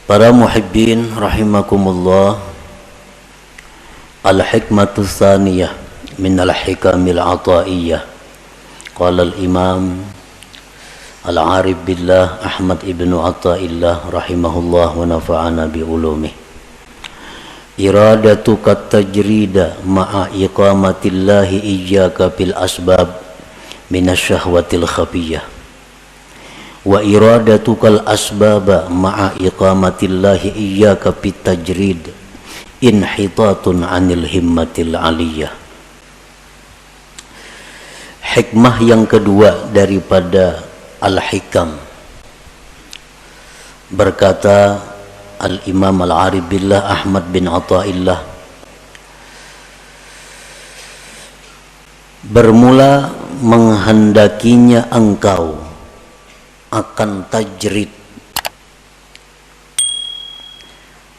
Para muhibbin rahimakumullah, al-hikmatu tsaniyah min al-hikamil ataiyah. Qala al-imam al-arif billah Ahmad ibnu Athaillah rahimahullah wa nafa'ana bi ulumih. Iradatuka tajrida ma'a iqamatillahi iyyaka bil asbab minasyahwatil khafiyah. Wa iradatukal asbaba ma'a iqamatillahi iyyaka bit tajrid inhitatun anil himmatil aliyah. Hikmah yang kedua daripada al-hikam, berkata al-imam al-arif billah Ahmad bin Athaillah, bermula menghendakinya engkau akan tajrid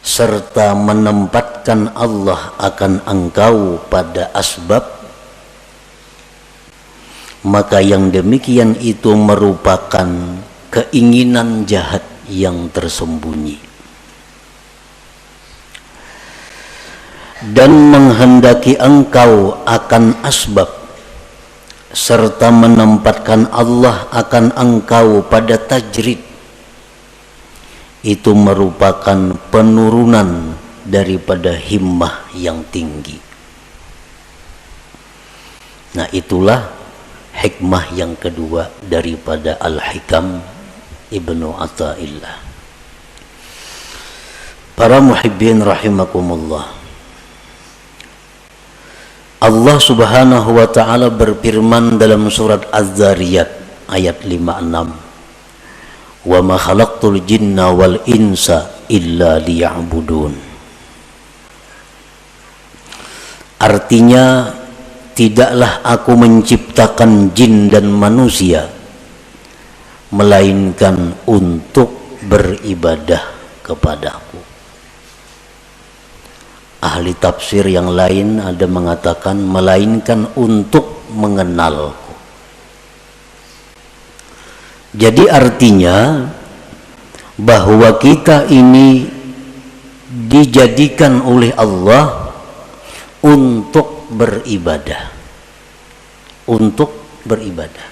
serta menempatkan Allah akan engkau pada asbab, maka yang demikian itu merupakan keinginan jahat yang tersembunyi. Dan menghendaki engkau akan asbab serta menempatkan Allah akan engkau pada tajrid, itu merupakan penurunan daripada himmah yang tinggi. Nah, itulah hikmah yang kedua daripada Al-Hikam Ibnu Athaillah. Para muhibbin rahimakumullah, Allah subhanahu wa ta'ala berfirman dalam surat Az-Zariyat ayat 56, wa ma khalaqtul jinna wal insa illa liya'budun. Artinya, tidaklah aku menciptakan jin dan manusia melainkan untuk beribadah kepadaku. Ahli tafsir yang lain ada mengatakan melainkan untuk mengenalku. Jadi artinya bahwa kita ini dijadikan oleh Allah untuk beribadah. Untuk beribadah.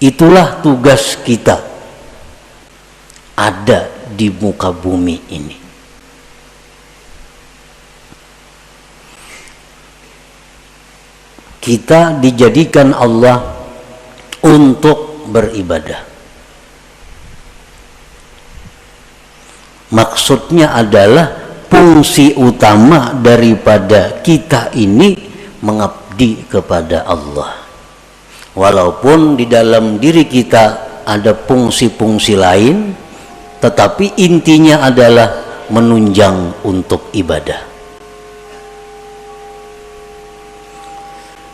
Itulah tugas kita ada di muka bumi ini. Kita dijadikan Allah untuk beribadah. Maksudnya adalah fungsi utama daripada kita ini mengabdi kepada Allah. Walaupun di dalam diri kita ada fungsi-fungsi lain, tetapi intinya adalah menunjang untuk ibadah.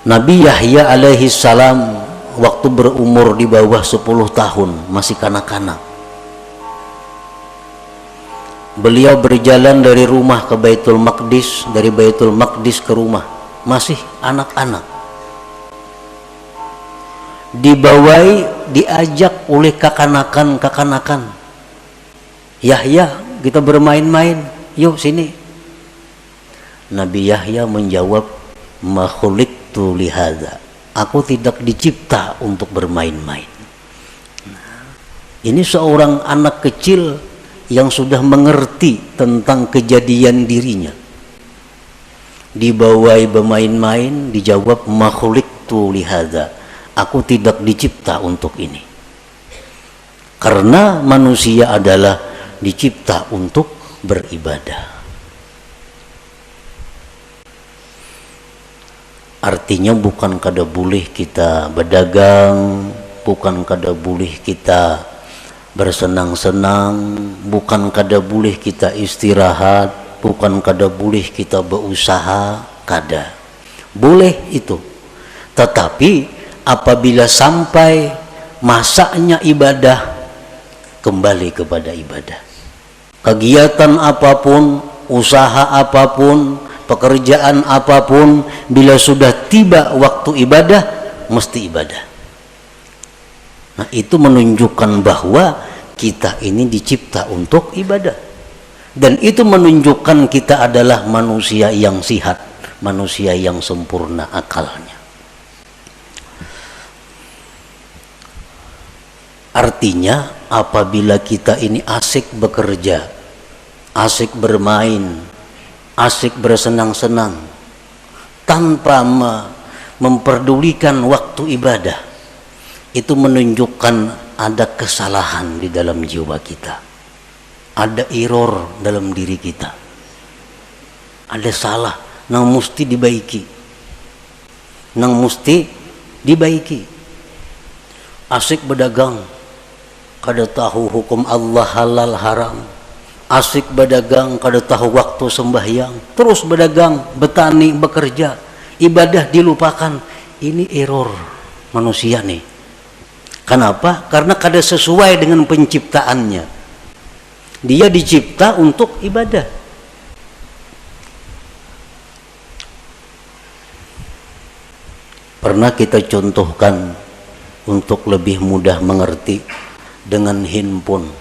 Nabi Yahya alaihi salam waktu berumur di bawah 10 tahun, masih kanak-kanak, beliau berjalan dari rumah ke Baitul Maqdis, dari Baitul Maqdis ke rumah, masih anak-anak. Dibawai, diajak oleh kakanakan, Yahya, kita bermain-main, yuk sini. Nabi Yahya menjawab, ma khuliqtu lihadza, aku tidak dicipta untuk bermain-main. Ini seorang anak kecil yang sudah mengerti tentang kejadian dirinya. Dibawai bermain-main, dijawab ma khuliqtu lihadza, aku tidak dicipta untuk ini. Karena manusia adalah dicipta untuk beribadah. Artinya bukan kada boleh kita berdagang, bukan kada boleh kita bersenang-senang, bukan kada boleh kita istirahat, bukan kada boleh kita berusaha, kada. Boleh itu. Tetapi apabila sampai masanya ibadah, kembali kepada ibadah. Kegiatan apapun, usaha apapun, pekerjaan apapun, bila sudah tiba waktu ibadah, mesti ibadah. Nah, itu menunjukkan bahwa kita ini dicipta untuk ibadah. Dan itu menunjukkan kita adalah manusia yang sihat, manusia yang sempurna akalnya. Artinya apabila kita ini asik bekerja, asik bermain, asik bersenang-senang, tanpa memperdulikan waktu ibadah, itu menunjukkan ada kesalahan di dalam jiwa kita, ada error dalam diri kita, ada salah yang mesti dibaiki. Asik berdagang, kada tahu hukum Allah halal haram. Asik berdagang, kada tahu waktu sembahyang, terus berdagang, bertani, bekerja, ibadah dilupakan. Ini error manusia nih. Kenapa? Karena kada sesuai dengan penciptaannya. Dia dicipta untuk ibadah. Pernah kita contohkan untuk lebih mudah mengerti dengan handphone,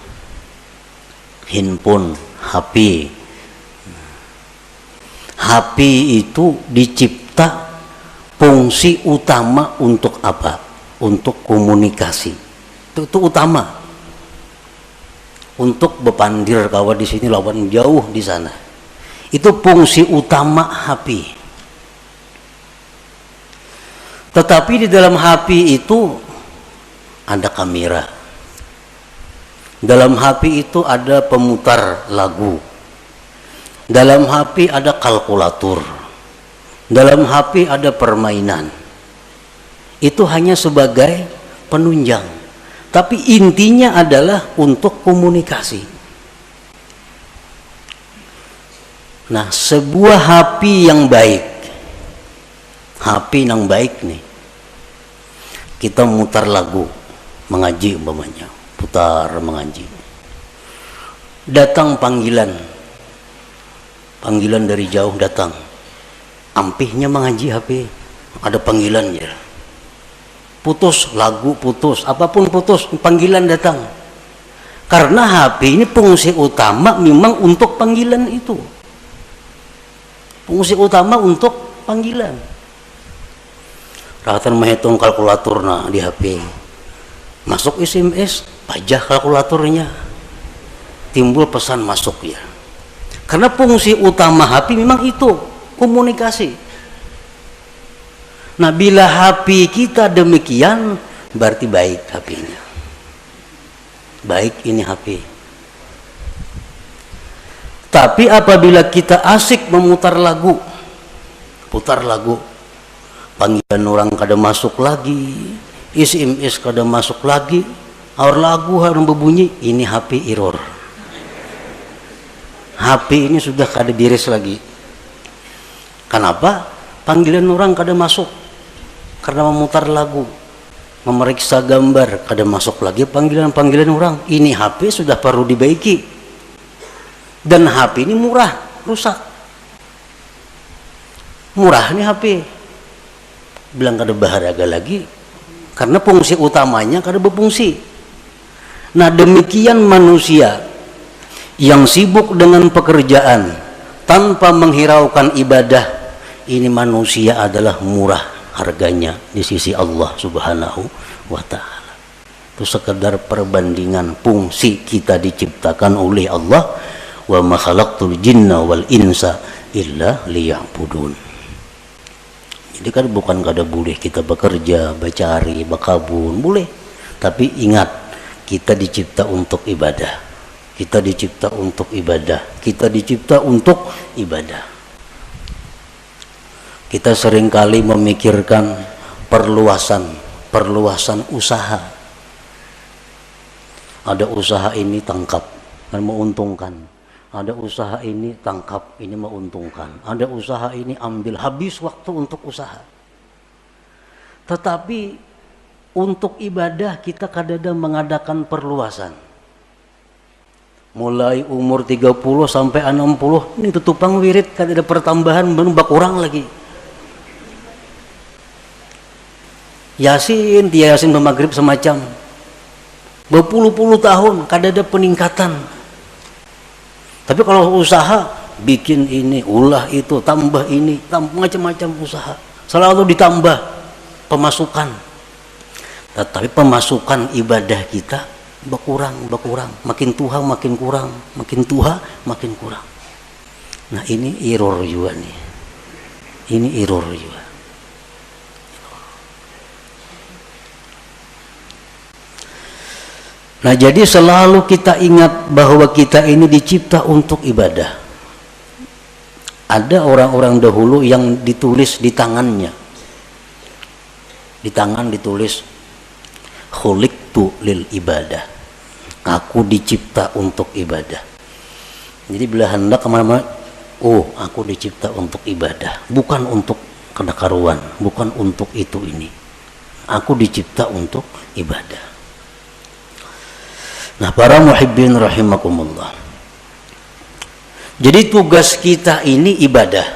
HP. HP itu dicipta fungsi utama untuk apa? Untuk komunikasi. Itu utama. Untuk bepandir kawan di sini lawan jauh di sana. Itu fungsi utama HP. Tetapi di dalam HP itu ada kamera. Dalam HP itu ada pemutar lagu. Dalam HP ada kalkulator. Dalam HP ada permainan. Itu hanya sebagai penunjang. Tapi intinya adalah untuk komunikasi. Nah, sebuah HP yang baik, HP yang baik nih, kita mutar lagu, mengaji umpamanya, putar mengaji. Datang panggilan dari jauh datang, ampihnya mengaji HP, ada panggilan ya. Putus lagu, putus apapun, putus panggilan datang. Karena HP ini fungsi utama memang untuk panggilan itu, fungsi utama untuk panggilan. Ratan menghitung kalkulator di HP, masuk SMS, pajak kalkulatornya, timbul pesan masuk ya. Karena fungsi utama HP memang itu komunikasi. Nah, bila HP kita demikian, berarti baik HP-nya. Baik ini HP. Tapi apabila kita asik memutar lagu, putar lagu, panggilan orang kada masuk lagi, SMS kada masuk lagi, aur lagu harus berbunyi, ini HP error. HP ini sudah kada diris lagi. Kenapa? Panggilan orang kada masuk. Karena memutar lagu, memeriksa gambar, kada masuk lagi panggilan orang. Ini HP sudah perlu dibaiki. Dan HP ini murah, rusak. Murah nih HP. Bilang kada berharga lagi, karena fungsi utamanya kada berfungsi. Nah, demikian manusia yang sibuk dengan pekerjaan tanpa menghiraukan ibadah, ini manusia adalah murah harganya di sisi Allah Subhanahu wa ta'ala. Itu sekedar perbandingan fungsi kita diciptakan oleh Allah. Wa ma khalaqtul jinna wal insa illa liya'budun. Jadi kan bukan kada boleh kita bekerja, bercari, berkabun, boleh. Tapi ingat, kita dicipta untuk ibadah. Kita dicipta untuk ibadah. Kita dicipta untuk ibadah. Kita seringkali memikirkan perluasan usaha. Ada usaha ini tangkap, kan menguntungkan. Ada usaha ini tangkap, ini menguntungkan. Ada usaha ini ambil, habis waktu untuk usaha. Tetapi untuk ibadah kita kadang-kadang mengadakan perluasan. Mulai umur 30 sampai 60, ini tutupang wirid, kan ada pertambahan, menambah kurang lagi. Yasin, dia Yasin bermaghrib semacam. berpuluh-puluh tahun kada ada peningkatan. Tapi kalau usaha bikin ini, ulah itu, tambah ini, macam-macam usaha, selalu ditambah pemasukan. Tetapi pemasukan ibadah kita berkurang, makin tua makin kurang, makin tua makin kurang. Nah ini error juga nih, ini error juga. Nah jadi selalu kita ingat bahwa kita ini dicipta untuk ibadah. Ada orang-orang dahulu yang ditulis di tangannya, di tangan ditulis khuliqtu lil ibadah, aku dicipta untuk ibadah. Jadi bila hendak kemana-mana, oh aku dicipta untuk ibadah, bukan untuk kedakaruan, bukan untuk itu ini, aku dicipta untuk ibadah. Nah para muhibbin rahimakumullah, jadi tugas kita ini ibadah.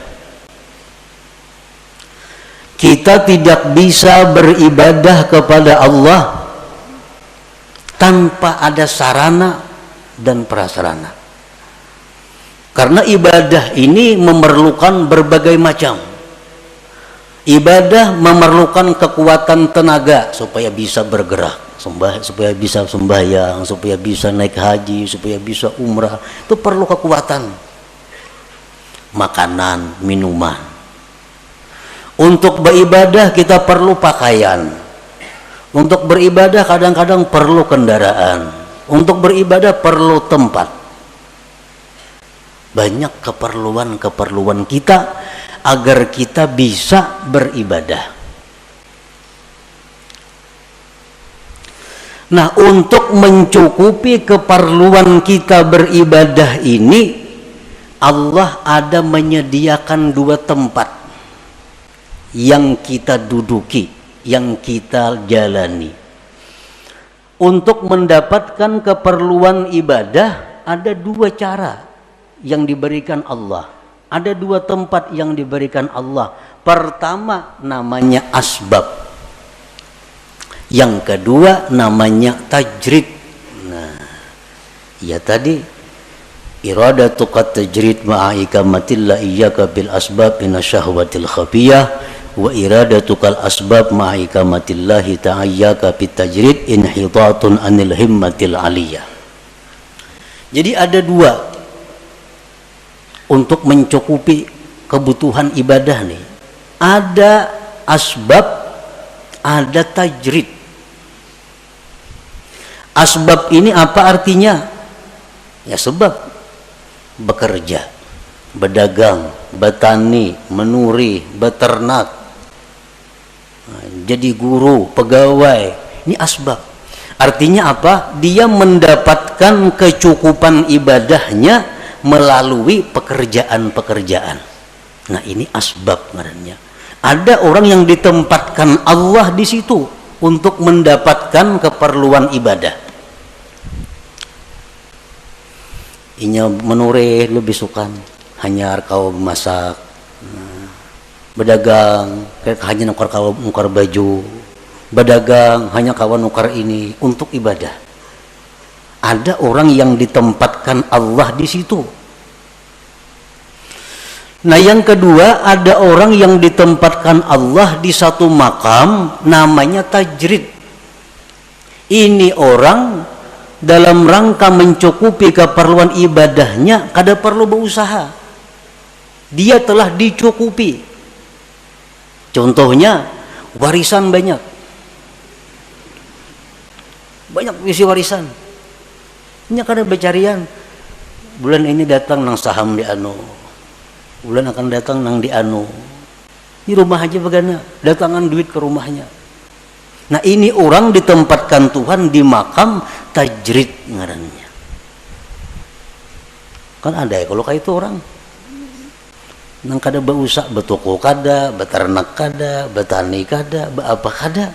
Kita tidak bisa beribadah kepada Allah tanpa ada sarana dan prasarana. Karena ibadah ini memerlukan berbagai macam. Ibadah memerlukan kekuatan tenaga supaya bisa bergerak, supaya bisa sembahyang, supaya bisa naik haji, supaya bisa umrah. Itu perlu kekuatan. Makanan, minuman. Untuk beribadah kita perlu pakaian. Untuk beribadah kadang-kadang perlu kendaraan. Untuk beribadah perlu tempat. Banyak keperluan-keperluan kita agar kita bisa beribadah. Nah, untuk mencukupi keperluan kita beribadah ini, Allah ada menyediakan dua tempat yang kita duduki, yang kita jalani. Untuk mendapatkan keperluan ibadah ada dua cara yang diberikan Allah. Ada dua tempat yang diberikan Allah. Pertama namanya asbab. Yang kedua namanya tajrid. Nah, ya tadi iradatuka tajrid ma'a ikamatillah iyyaka bil asbab inna syahwatil khafiyah wa iradatukal asbab ma'a ikamatillahi ta'ayyaka bit tajrid inhitatun anil himmatil aliyah. Jadi ada dua untuk mencukupi kebutuhan ibadah nih. Ada asbab, ada tajrid. Asbab ini apa artinya? Ya sebab bekerja, berdagang, bertani, menuri, beternak, jadi guru, pegawai. Ini asbab. Artinya apa? Dia mendapatkan kecukupan ibadahnya melalui pekerjaan-pekerjaan. Nah ini asbab namanya. Ada orang yang ditempatkan Allah di situ untuk mendapatkan keperluan ibadah. Inya menure lebih suka hanya kau masak, berdagang hanya nukar baju, berdagang hanya kawan nukar ini untuk ibadah. Ada orang yang ditempatkan Allah di situ. Nah yang kedua, ada orang yang ditempatkan Allah di satu makam namanya tajrid. Ini orang dalam rangka mencukupi keperluan ibadahnya kada perlu berusaha. Dia telah dicukupi. Contohnya warisan banyak. Banyak isi warisan. Ini kada becarian. Bulan ini datang nang saham di anu. Bulan akan datang nang di anu. Di rumah aja bagaimana? Datangan duit ke rumahnya. Nah ini orang ditempatkan Tuhan di makam tajrid ngarannya. Kan ada ya kalau kayak itu orang. Nang kada berusak, betoko kada, beternak kada, betani kada, apa kada.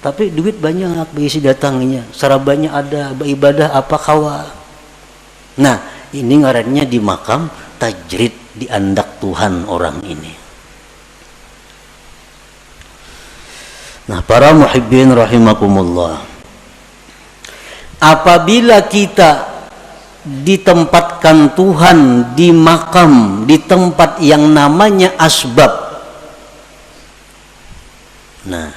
Tapi duit banyak berisi datangnya, sarabanya ada, beribadah apa kawa. Nah ini ngarannya di makam tajrid, di andak Tuhan orang ini. Nah para muhibbin rahimakumullah, Apabila kita ditempatkan Tuhan di makam, di tempat yang namanya asbab, nah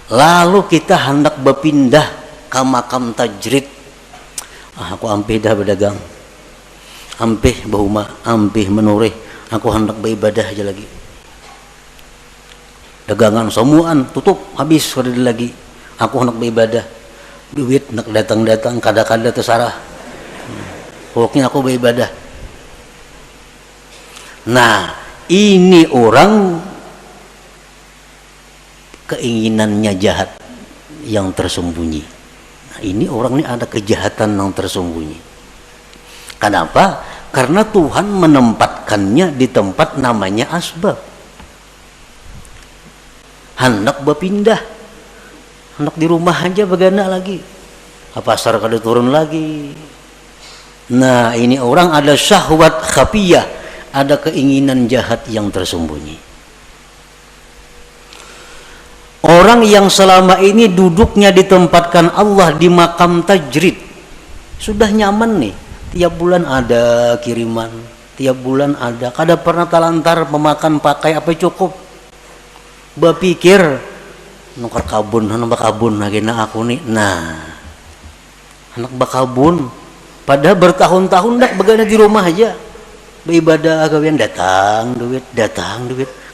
lalu kita hendak berpindah ke makam tajrid, aku ampih dah berdagang, ampih bahuma, ampih menurih, aku hendak beribadah aja lagi, dagangan semuaan tutup habis sudah lagi, aku hendak beribadah, duit nak datang-datang kada-kada terserah, pokoknya aku beribadah. Nah ini orang keinginannya jahat yang tersembunyi. Nah, ini orang ini ada kejahatan yang tersembunyi. Kenapa? Karena Tuhan menempatkannya di tempat namanya asbab. Hendak berpindah, hendak di rumah aja bagaimana lagi, pasar kada turun lagi. Nah ini orang ada syahwat khafiyah, ada keinginan jahat yang tersembunyi. Orang yang selama ini duduknya ditempatkan Allah di makam tajrid, sudah nyaman nih, tiap bulan ada kiriman, tiap bulan ada, kada pernah talantar memakan pakai apa cukup, berpikir nukar kabun, anak bakabun lagi na aku nih, nah anak bakabun, padahal bertahun-tahun dak begana di rumah aja, beribadah gawian datang duit,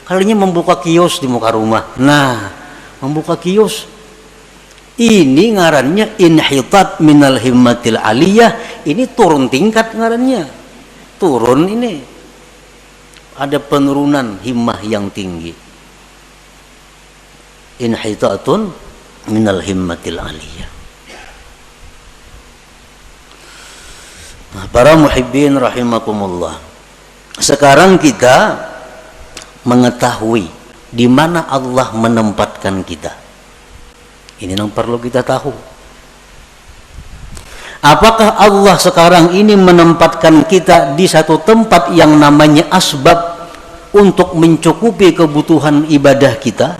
kalinya membuka kios di muka rumah, nah membuka kios ini ngarannya inhitat minal himmatil aliyah, ini turun tingkat ngarannya, turun ini ada penurunan himmah yang tinggi, inhitatun minal himmatil aliyah. Nah, para muhibbin rahimakumullah, sekarang kita mengetahui di mana Allah menempatkan kita. Ini yang perlu kita tahu. Apakah Allah sekarang ini menempatkan kita di satu tempat yang namanya asbab untuk mencukupi kebutuhan ibadah kita?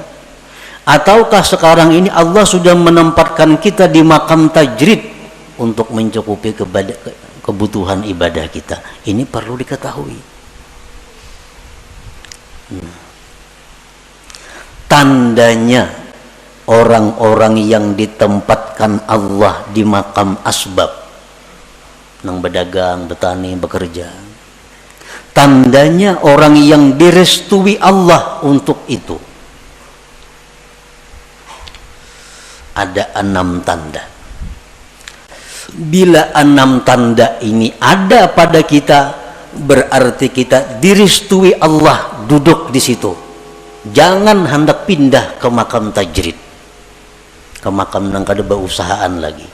Ataukah sekarang ini Allah sudah menempatkan kita di makam tajrid untuk mencukupi kebutuhan ibadah kita? Ini perlu diketahui. Tandanya orang-orang yang ditempatkan Allah di makam asbab, nang berdagang, bertani, bekerja, tandanya orang yang direstui Allah untuk itu. Ada 6 tanda. Bila 6 tanda ini ada pada kita, berarti kita direstui Allah duduk di situ. Jangan hendak pindah ke makam tajrid, ke makam nang kada berusahaan lagi.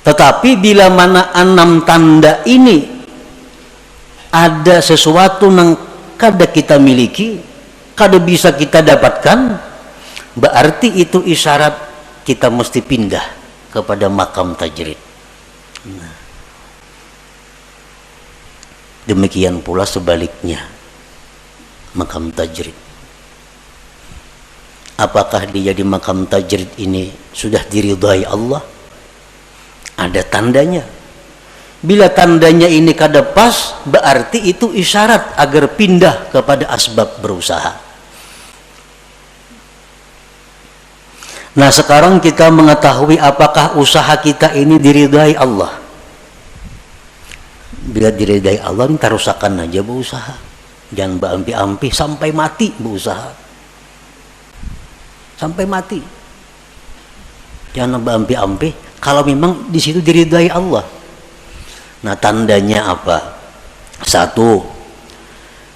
Tetapi bila mana 6 tanda ini ada sesuatu nang kada kita miliki, kada bisa kita dapatkan, berarti itu isyarat kita mesti pindah kepada makam tajrid. Nah, demikian pula sebaliknya makam tajrid. Apakah dia di makam tajrid ini sudah diridhai Allah? Ada tandanya. Bila tandanya ini kada pas, berarti itu isyarat agar pindah kepada asbab berusaha. Nah sekarang kita mengetahui apakah usaha kita ini diridhai Allah. Bila diridhai Allah, kita rusakan aja berusaha. Jangan berampi-ampi sampai mati berusaha, sampai mati. Jangan berampi-ampi kalau memang di situ diridhai Allah. Nah tandanya apa? 1,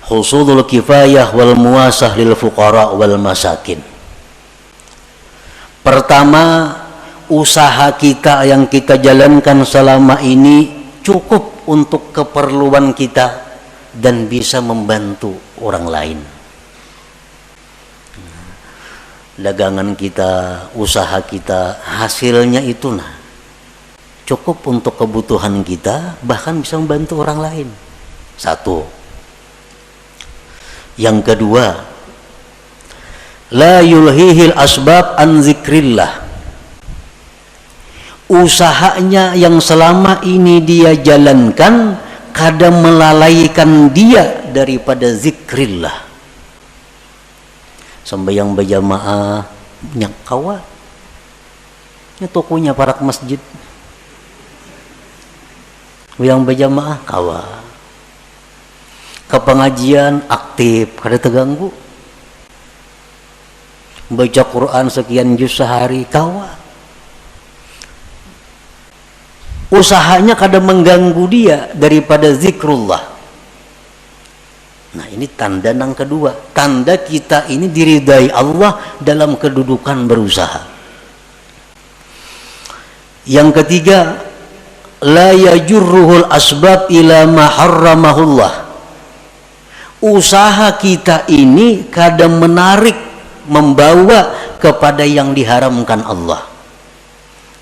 husulul kifayah wal muasah lil fuqara wal masakin. Pertama, usaha kita yang kita jalankan selama ini cukup untuk keperluan kita dan bisa membantu orang lain. Dagangan kita, usaha kita, hasilnya itu cukup untuk kebutuhan kita, bahkan bisa membantu orang lain. 1. Yang kedua, la yulhihil asbab an zikrillah. usahanya yang selama ini dia jalankan kadang melalaikan dia daripada zikrillah. Sembahyang berjamaah nyak kawa nya tokonya parak masjid yang berjamaah kawa ke pengajian aktif kada terganggu, baca Quran sekian juz sehari kawa, usahanya kadang mengganggu dia daripada zikrullah. Nah ini tanda yang kedua, tanda kita ini diridai Allah dalam kedudukan berusaha. Yang ketiga, la yajurruhul asbab ila ma harramahullah. Usaha kita ini kadang menarik, membawa kepada yang diharamkan Allah.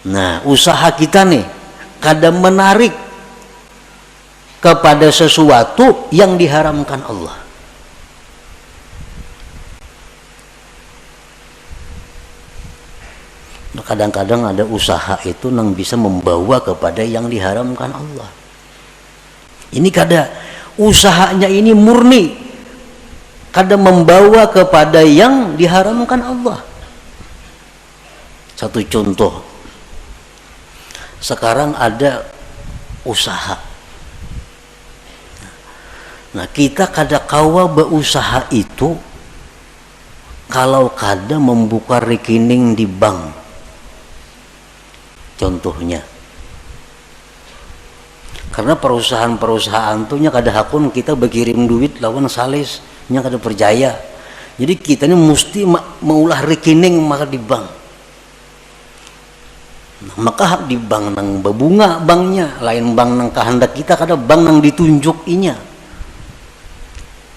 Nah usaha kita nih kadang menarik kepada sesuatu yang diharamkan Allah. Kadang-kadang ada usaha itu yang bisa membawa kepada yang diharamkan Allah. Ini kadang usahanya ini murni, kadang membawa kepada yang diharamkan Allah. Satu contoh, sekarang ada usaha. Nah kita kada kawa berusaha itu kalau kada membuka rekening di bank. Contohnya, karena perusahaan-perusahaan tuh nya kada hakun kita berkirim duit lawan sales nya kada percaya. Jadi kita ini mesti maulah rekening maka di bank. Nah, maka di bank nang berbunga banknya, lain bank nang kehendak kita, kada bank nang ditunjuk inya.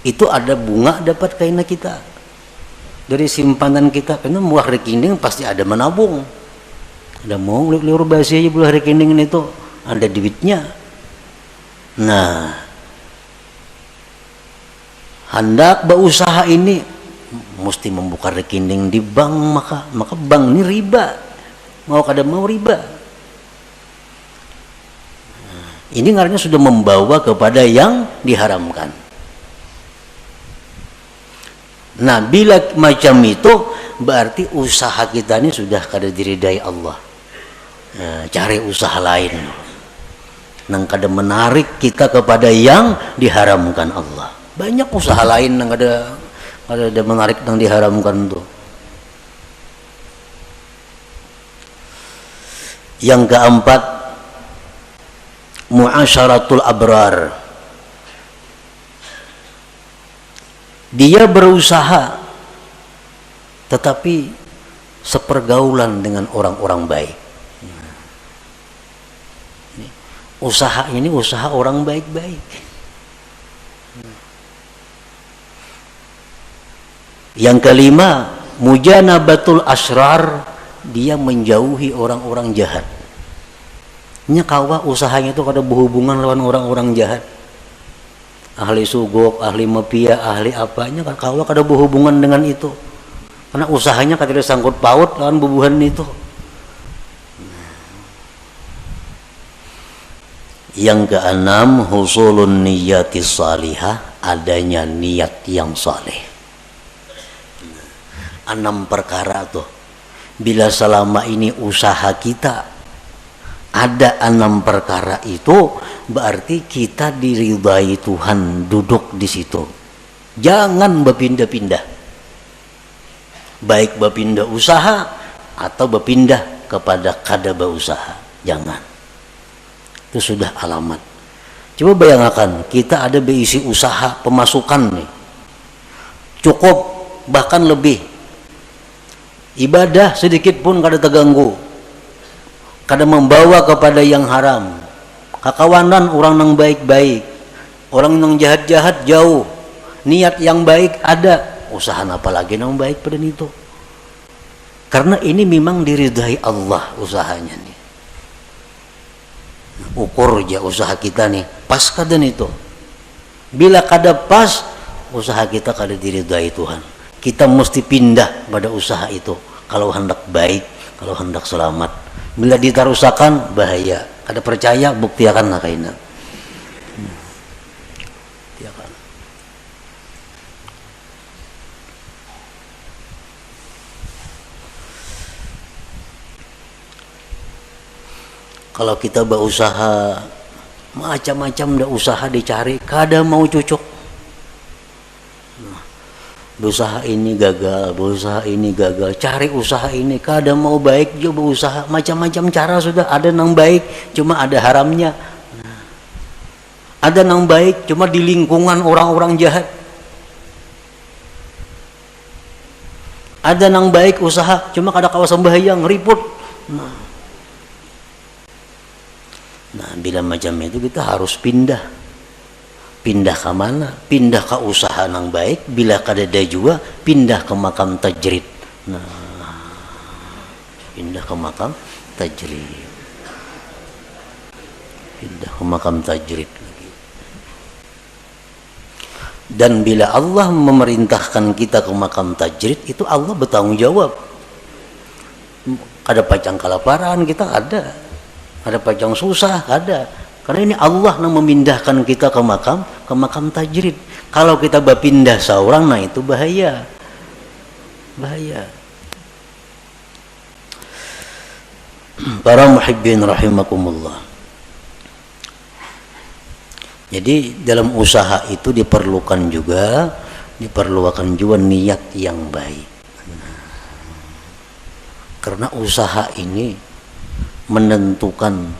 Itu ada bunga dapat kaina kita dari simpanan kita, karena muah rekening pasti ada menabung. Ada mau liur basi aja bulah rekening itu ada duitnya. Nah, hendak berusaha ini mesti membuka rekening di bank, maka bank ini riba. Mau kada mau riba. Nah, ini ngarannya sudah membawa kepada yang diharamkan. Nah, bila macam itu berarti usaha kita ini sudah kada diridai Allah. Nah, cari usaha lain nang kada menarik kita kepada yang diharamkan Allah. Banyak usaha lain nang kada menarik nang diharamkan tuh. Yang keempat, muasyaratul abrar. Dia berusaha tetapi sepergaulan dengan orang-orang baik. Usaha ini usaha orang baik-baik. Yang kelima, mujanabatul asrar, dia menjauhi orang-orang jahat. Nya kawa usahanya itu kada berhubungan lawan orang-orang jahat. Ahli sugok, ahli mafia, ahli apanya kan kawa kada berhubungan dengan itu. Karena usahanya kada ada sangkut paut lawan bubuhan itu. Yang keenam, husulun niyati salihah, adanya niat yang saleh. 6 perkara tuh. Bila selama ini usaha kita ada 6 perkara itu, berarti kita diridai Tuhan duduk di situ. Jangan berpindah-pindah. Baik berpindah usaha atau berpindah kepada kada berusaha. Jangan. Itu sudah alamat. Coba bayangkan kita ada berisi usaha pemasukan nih cukup bahkan lebih, ibadah sedikit pun kada terganggu, kada membawa kepada yang haram, kakawanan orang yang baik-baik, orang yang jahat-jahat jauh, niat yang baik ada, usaha apa lagi yang baik pada itu. Karena ini memang diridai Allah usahanya nih. Ukur aja usaha kita nih pas kada itu. Bila kada pas, usaha kita kada diridai Tuhan. Kita mesti pindah pada usaha itu kalau hendak baik, kalau hendak selamat. Bila ditarusakan bahaya. Kada percaya buktiakan lah kaina. Buktiakan. Kalau kita berusaha macam-macam dah usaha dicari, kada mau cocok. Berusaha ini gagal, cari usaha ini kada mau baik juga berusaha, macam-macam cara sudah ada nang baik, cuma ada haramnya. Ada nang baik, cuma di lingkungan orang-orang jahat. Ada nang baik usaha, cuma kada kawasan bahayang, ribut. Nah, bila macam itu kita harus pindah. Pindah ke mana? Pindah ke usaha nang baik. Bila kadada juga, pindah ke makam tajrid. Nah, pindah ke makam tajrid. Pindah ke makam tajrid lagi. Dan bila Allah memerintahkan kita ke makam tajrid, itu Allah bertanggung jawab. Ada pacang kelaparan kita ada. Ada pacang susah ada. Karena ini Allah yang memindahkan kita ke makam tajrid. Kalau kita berpindah seorang, nah itu bahaya. Bahaya. Para muhibbin rahimakumullah. Jadi dalam usaha itu diperlukan juga niat yang baik. Karena usaha ini menentukan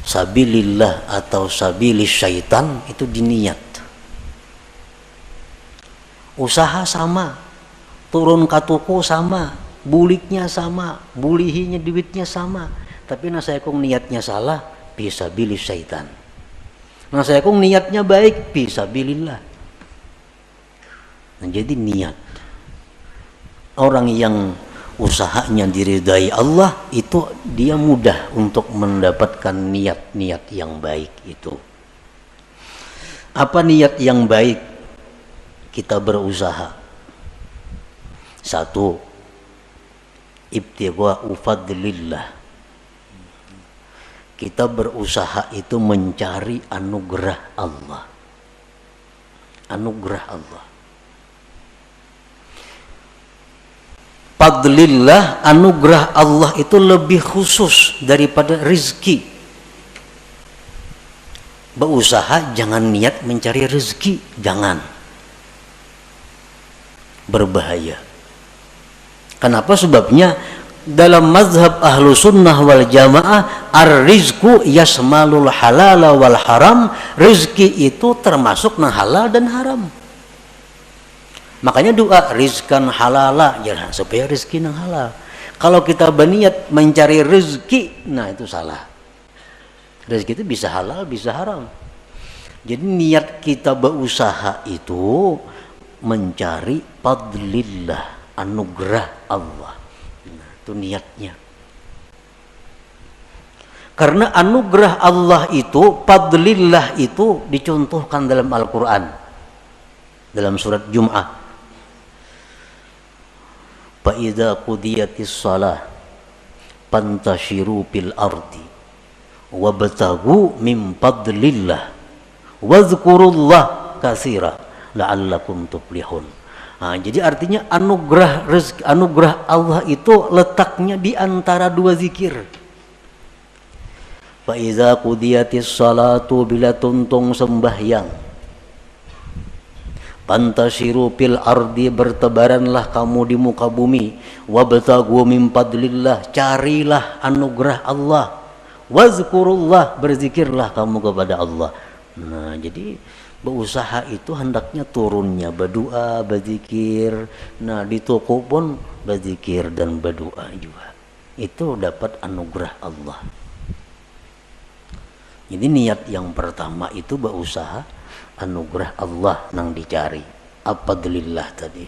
sabilillah atau sabilis syaitan itu diniat. Usaha sama, turun ke toko sama, buliknya sama, bulihinya duitnya sama, tapi nasayakung niatnya salah, fisabilis syaitan. Nasayakung niatnya baik, fisabilillah. Nah, jadi niat. Orang yang usahanya diridai Allah itu dia mudah untuk mendapatkan niat-niat yang baik itu. Apa niat yang baik? Kita berusaha. Satu, ibtigha'u fadlillah. Kita berusaha itu mencari anugerah Allah. Anugerah Allah. Fadlillah, anugerah Allah itu lebih khusus daripada rezeki. Berusaha jangan niat mencari rezeki, jangan. Berbahaya. Kenapa? Sebabnya dalam mazhab ahlu sunnah wal jamaah, ar-rizku yasmalul halala wal haram. Rezeki itu termasuk nang halal dan haram. Makanya doa rizkan halala, jangan supaya rezeki nang halal. Kalau kita berniat mencari rezeki, nah itu salah. Rezeki itu bisa halal, bisa haram. Jadi niat kita berusaha itu mencari fadlillah, anugerah Allah. Nah, itu niatnya. Karena anugerah Allah itu, fadlillah itu dicontohkan dalam Al-Quran. Dalam surat Jum'ah. فَإِذَا قُضِيَتِ الصَّلَاةُ فَانْتَشِرُوا فِي الْأَرْضِ وَابْتَغُوا مِنْ فَضْلِ اللَّهِ وَاذْكُرُوا اللَّهَ كَثِيرًا لَعَلَّكُمْ تُفْلِحُونَ. Nah, jadi artinya anugerah Allah itu letaknya di antara dua zikir. فَإِذَا قُضِيَتِ الصَّلَاةُ bila tuntung sembahyang. Pantasiru fil ardi, bertebaranlah kamu di muka bumi. Wabtagu min fadlillah, carilah anugerah Allah. Wazkurullah, berzikirlah kamu kepada Allah. Nah, jadi berusaha itu hendaknya turunnya berdoa, berzikir. Nah, di toko pun berzikir dan berdoa juga. Itu dapat anugerah Allah. Jadi niat yang pertama itu berusaha anugerah Allah nang dicari. Fadlillah tadi.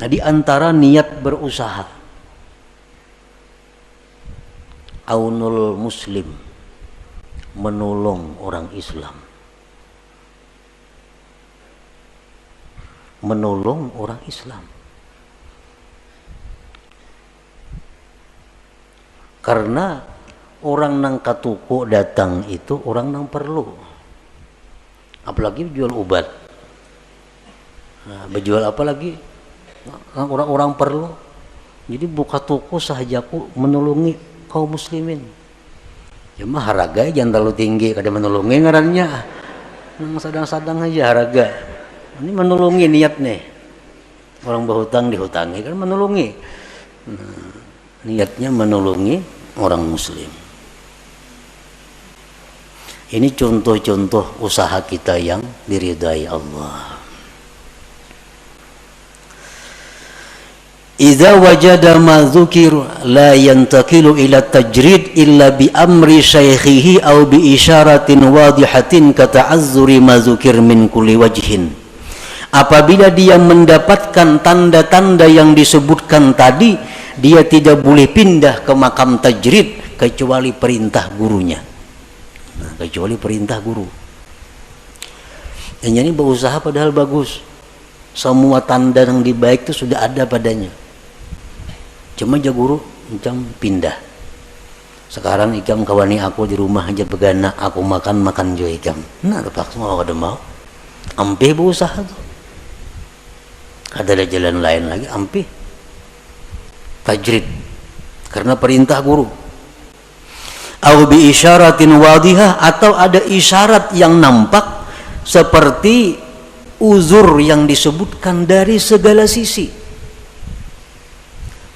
Nah, di antara niat berusaha, aunul muslim, menolong orang Islam. menolong orang Islam. Karena orang nang katuku datang itu orang nang perlu, apalagi jual obat. Nah, berjual apa lagi? Orang-orang perlu. Jadi buka toko sahajaku menolongi kaum muslimin. Ya mah harga jangan terlalu tinggi kada menolongi ngarannya. Nang sadang-sadang aja harga. Ini menolongi niat nih. Orang berhutang dihutangi kan menolongi. Nah, niatnya menolongi orang muslim. Ini contoh-contoh usaha kita yang diridai Allah. Idza wajada ma dzukir la yantaqilu ila tajrid illa bi amri syaikhihi aw bi isyaratin wadihatin ka ta'azzuri ma dzukir min kulli wajhin. Apabila dia mendapatkan tanda-tanda yang disebutkan tadi, dia tidak boleh pindah ke makam tajrid kecuali perintah gurunya. Nah, kecuali perintah guru. Dan ini berusaha padahal bagus. Semua tanda yang dibaik itu sudah ada padanya. Cuma aja guru macam pindah. Sekarang ikam kawani aku di rumah aja begana, aku makan jo ikam. Nah, terpaksa mau kada mau. Ampe berusaha tuh. Kada ada jalan lain lagi, ampe. Tajrid karena perintah guru. Au bi isyaratin wadihah, atau ada isyarat yang nampak seperti uzur yang disebutkan dari segala sisi.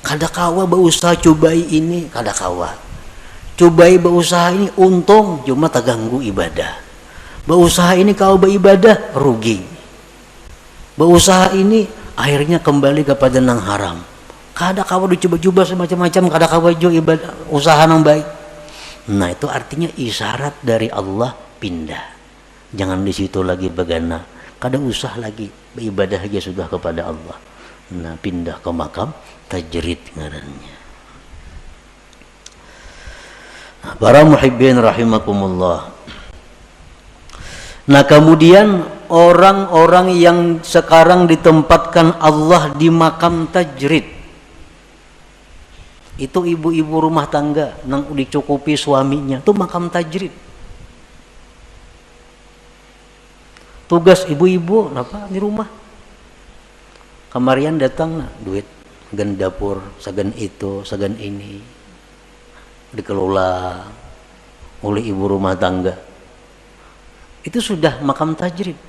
Kada kawa berusaha cobai ini, kada kawa. Cobai berusaha ini untung cuma terganggu ibadah. Berusaha ini kau beribadah rugi. Berusaha ini akhirnya kembali kepada nang haram. Kada kawa dicoba-coba semacam-macam, kada kawa jo ibadah usaha nang baik. Nah, itu artinya isyarat dari Allah pindah. Jangan di situ lagi begana. Kada usah lagi beribadah aja sudah kepada Allah. Nah, pindah ke makam tajrid ngarannya. Nah, para muhibbin rahimakumullah. Nah, kemudian orang-orang yang sekarang ditempatkan Allah di makam tajrid, itu ibu-ibu rumah tangga nang dicukupi suaminya, itu makam tajrid. Tugas ibu-ibu apa di rumah? Kemarian datang nah, duit sagan dapur, sagan itu, sagan ini dikelola oleh ibu rumah tangga. Itu sudah makam tajrid.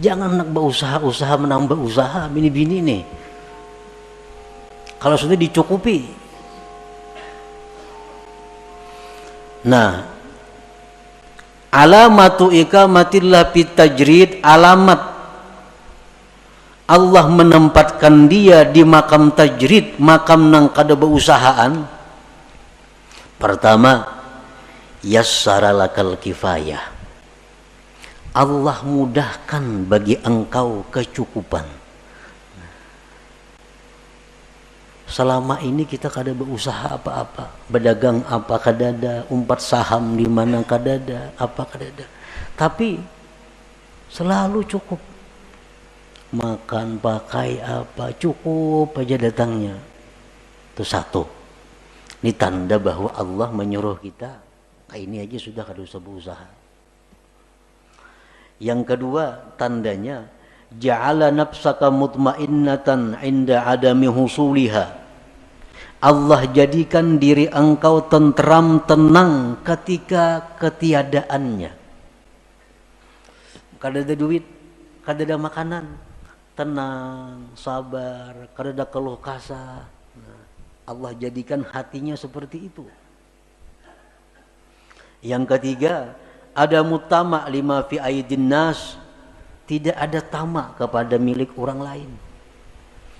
Jangan nak berusaha menambah usaha bini-bini nih. Kalau sudah dicukupi. Nah, alamatu ikamatillah fit tajrid, alamat Allah menempatkan dia di makam tajrid, makam nang kada beusahaan. Pertama, yassara lakal kifayah. Allah mudahkan bagi engkau kecukupan. Selama ini kita kada berusaha apa-apa, berdagang apa kada ada, umpat saham di mana kada ada, apa kada ada. Tapi selalu cukup. Makan, pakai apa, cukup aja datangnya. Itu satu. Ini tanda bahwa Allah menyuruh kita, ini aja sudah kada usah berusaha. Yang kedua, tandanya ja'ala nafsaka mutmainnatan 'inda adami husuliha. Allah jadikan diri engkau tentram, tenang ketika ketiadaannya. Kada ada duit, kada ada makanan, tenang, sabar, kada ada keluh kesah. Nah, Allah jadikan hatinya seperti itu. Yang ketiga, ada mutama lima fi aidin nas, tidak ada tamak kepada milik orang lain.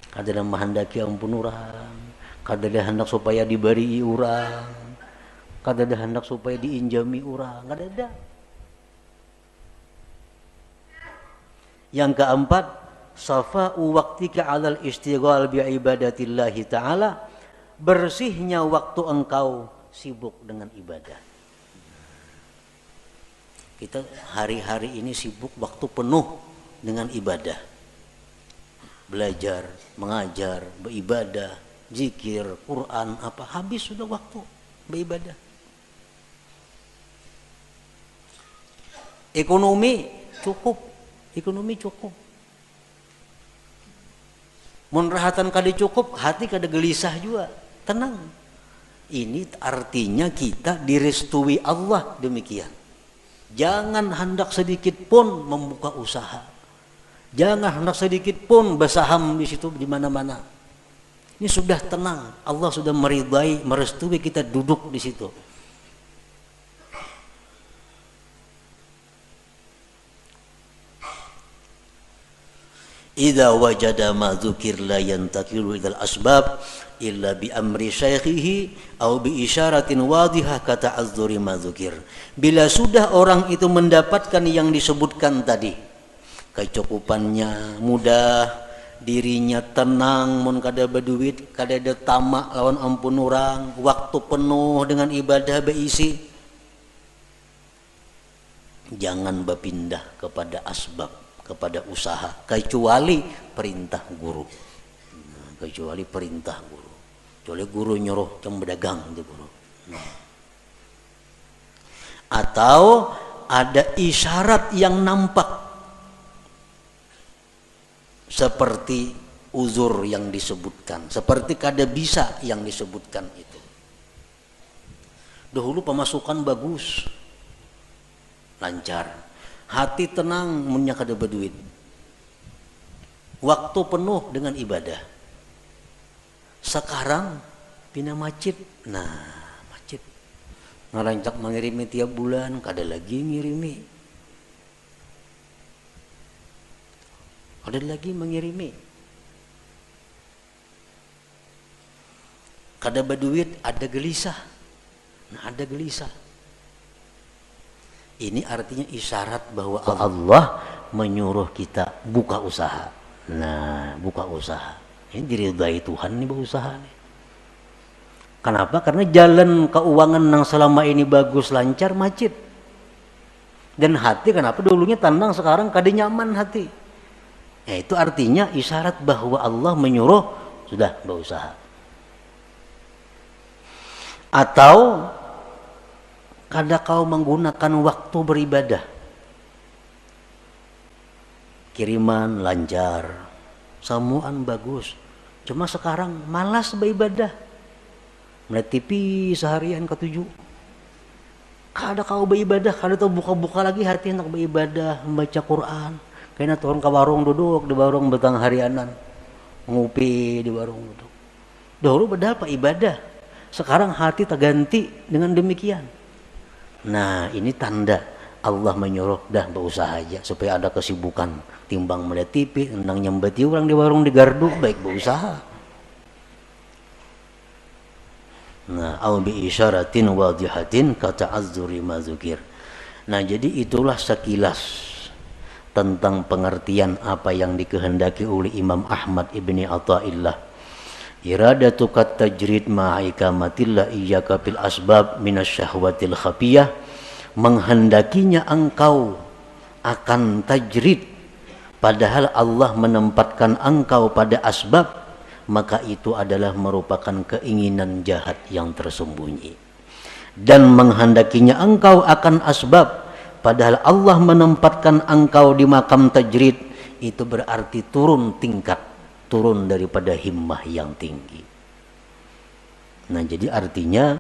Kada ada menghendaki ampun orang, kada ada hendak supaya diberi orang, kada ada hendak supaya diinjami orang, kada ada. Yang keempat, safa'u waqtika 'alal istighal bi ibadatillahi ta'ala, bersihnya waktu engkau sibuk dengan ibadah. Kita hari-hari ini sibuk waktu penuh dengan ibadah. belajar, mengajar, beribadah, zikir, Quran, apa, habis sudah waktu beribadah. Ekonomi cukup. Mun rahatan kada cukup, hati kada gelisah juga, tenang. Ini artinya kita direstui Allah demikian. Jangan hendak sedikit pun membuka usaha. Jangan hendak sedikit pun bersaham di situ di mana-mana. Ini sudah tenang, Allah sudah meridai, merestui kita duduk di situ. Idza wajada ma dzukir la yantaqilu ilal asbab illa bi amri syaikhihi aw bi isyaratin wadihah kata azzuri ma dzukir. Bila sudah orang itu mendapatkan yang disebutkan tadi, kecukupannya mudah, dirinya tenang, mun kada berduit, kada ada tamak lawan ampun orang, waktu penuh dengan ibadah beisi, jangan berpindah kepada asbab, kepada usaha, kecuali perintah guru. Kecuali guru nyuruh yang berdagang itu guru. Atau ada isyarat yang nampak seperti uzur yang disebutkan, seperti kada bisa yang disebutkan itu. Dahulu pemasukan bagus, lancar, hati tenang, munnya kada berduit, waktu penuh dengan ibadah. Sekarang pindah masjid, masjid ngarancak mengirimi tiap bulan, kada lagi ngirimi, kada berduit, ada gelisah. Ada gelisah. Ini artinya isyarat bahwa Allah menyuruh kita buka usaha. Buka usaha. Ini diridai Tuhan nih berusaha nih. Kenapa? Karena jalan keuangan yang selama ini bagus, lancar, macet. Dan hati kenapa dulunya tenang, sekarang kada nyaman hati. Itu artinya isyarat bahwa Allah menyuruh sudah berusaha. Atau kada kau menggunakan waktu beribadah, kiriman lancar, samuan bagus, cuma sekarang malas beribadah, melihat TV seharian ketujuh, kada kau beribadah, kada tahu buka-buka lagi hati hendak beribadah, membaca Quran, kayaknya turun ke warung, duduk di warung betang harianan, ngopi di warung duduk. Dahulu padahal pak ibadah, sekarang hati terganti dengan demikian. Ini tanda Allah menyuruh dah berusaha aja supaya ada kesibukan, timbang melihat TV, tentang nyembeti orang di warung di gardu, baik berusaha. Au bi isyaratin wadihatin kata azzuri ma dzukir. Jadi itulah sekilas tentang pengertian apa yang dikehendaki oleh Imam Ahmad ibni Athaillah. Iradatukat tajrid ma'ikamatillah iyyaka fil asbab minasyahwatil khafiyah, menghendakinya engkau akan tajrid padahal Allah menempatkan engkau pada asbab, maka itu adalah merupakan keinginan jahat yang tersembunyi. Dan menghendakinya engkau akan asbab padahal Allah menempatkan engkau di makam tajrid, itu berarti turun tingkat, turun daripada himmah yang tinggi. Jadi artinya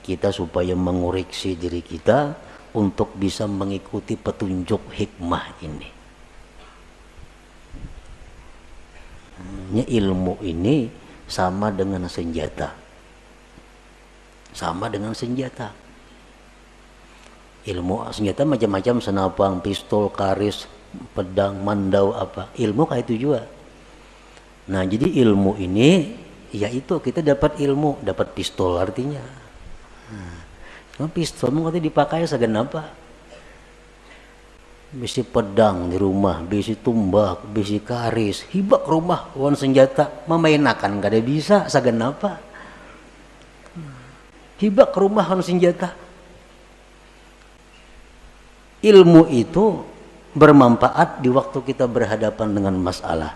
kita supaya mengoreksi diri kita untuk bisa mengikuti petunjuk hikmah ini. Ilmu ini sama dengan senjata. Ilmu senjata macam-macam, senapang, pistol, karis, pedang, mandau, apa. Ilmu kayak itu juga. Jadi ilmu ini, yaitu kita dapat ilmu, dapat pistol artinya. Cuma pistol mau dipakai segenapa. Bisi pedang di rumah, bisi tumbak, bisi karis, hibak rumah, wan senjata, memainakan kada bisa segenapa. Hibak rumah wan senjata. Ilmu itu bermanfaat di waktu kita berhadapan dengan masalah.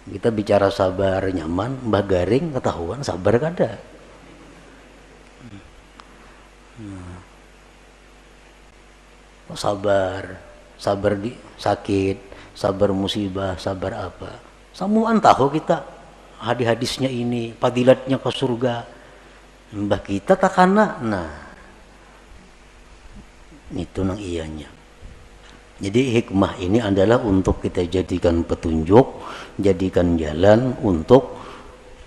Kita bicara sabar nyaman, Mbah Garing ketahuan sabar kada. Sabar, sabar di sakit, sabar musibah, sabar apa. Samuan tahu kita hadis-hadisnya ini, fadilatnya ke surga. Mbah kita takana, nah itu nang ianya. Jadi hikmah ini adalah untuk kita jadikan petunjuk, jadikan jalan untuk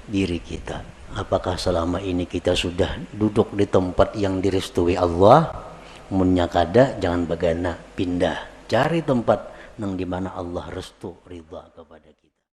diri kita. Apakah selama ini kita sudah duduk di tempat yang direstui Allah? Munnya kada, jangan bagana pindah, cari tempat nang dimana Allah restu ridha kepada kita.